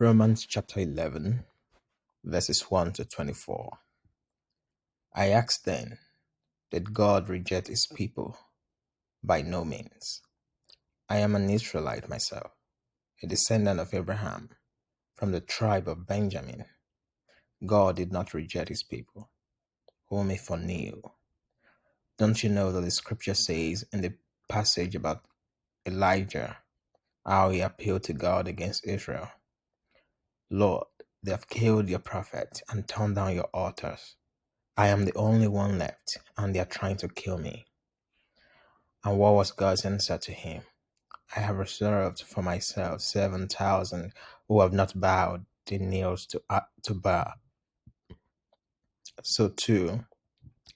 Romans chapter 11, verses 1 to 24. I ask then, did God reject his people? By no means. I am an Israelite myself, a descendant of Abraham, from the tribe of Benjamin. God did not reject his people, whom he foreknew. Don't you know that the scripture says in the passage about Elijah, how he appealed to God against Israel? Lord, they have killed your prophets and torn down your altars. I am the only one left, and they are trying to kill me. And what was God's answer to him? I have reserved for myself 7,000 who have not bowed their knees to Baal. So too,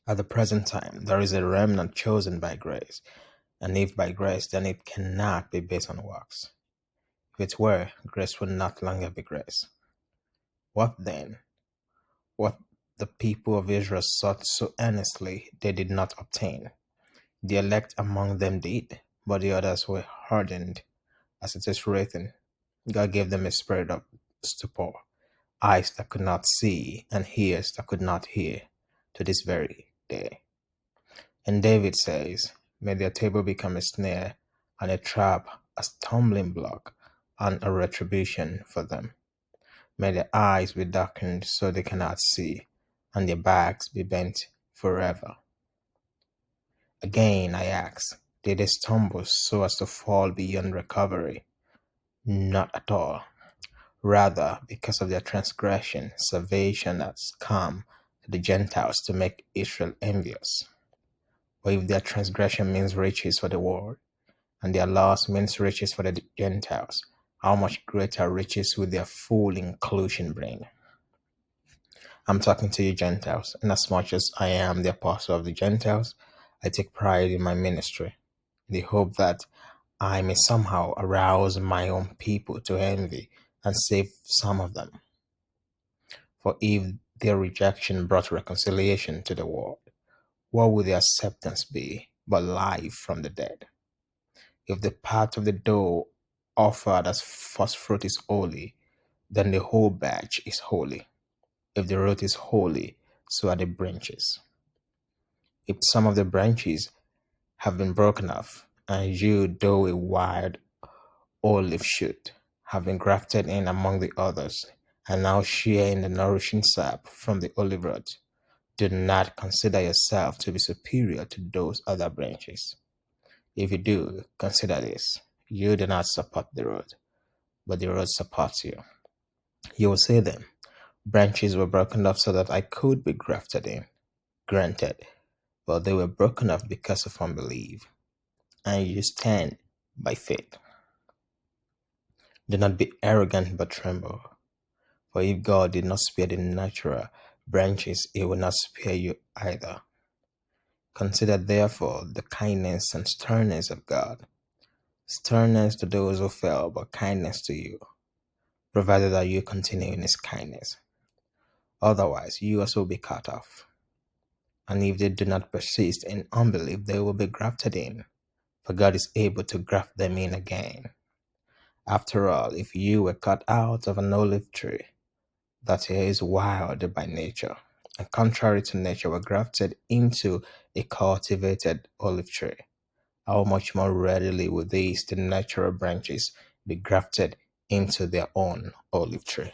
at the present time, there is a remnant chosen by grace. And if by grace, then it cannot be based on works. If it were, grace would not longer be grace. What then? What the people of Israel sought so earnestly, they did not obtain. The elect among them did, but the others were hardened. As it is written, God gave them a spirit of stupor, eyes that could not see, and ears that could not hear, to this very day. And David says, may their table become a snare, and a trap, a stumbling block, and a retribution for them. May their eyes be darkened so they cannot see, and their backs be bent forever. Again I ask, did they stumble so as to fall beyond recovery? Not at all. Rather, because of their transgression, salvation has come to the Gentiles to make Israel envious. But if their transgression means riches for the world, and their loss means riches for the Gentiles, how much greater riches will their full inclusion bring? I'm talking to you Gentiles, and as much as I am the apostle of the Gentiles, I take pride in my ministry, in the hope that I may somehow arouse my own people to envy and save some of them. For if their rejection brought reconciliation to the world, what would their acceptance be but life from the dead? If the part of the dough offered as first fruit is holy, then the whole batch is holy. If the root is holy, so are the branches. If some of the branches have been broken off, and you, though a wild olive shoot, have been grafted in among the others, and now share in the nourishing sap from the olive root, do not consider yourself to be superior to those other branches. If you do, consider this. You do not support the root, but the root supports you. You will say then, branches were broken off so that I could be grafted in. Granted, but they were broken off because of unbelief, and you stand by faith. Do not be arrogant, but tremble. For if God did not spare the natural branches, he will not spare you either. Consider therefore the kindness and sternness of God. Sternness to those who fell, but kindness to you, provided that you continue in his kindness. Otherwise, you also will be cut off. And if they do not persist in unbelief, they will be grafted in, for God is able to graft them in again. After all, if you were cut out of an olive tree, that is wild by nature, and contrary to nature were grafted into a cultivated olive tree, how much more readily will these, the natural branches, be grafted into their own olive tree?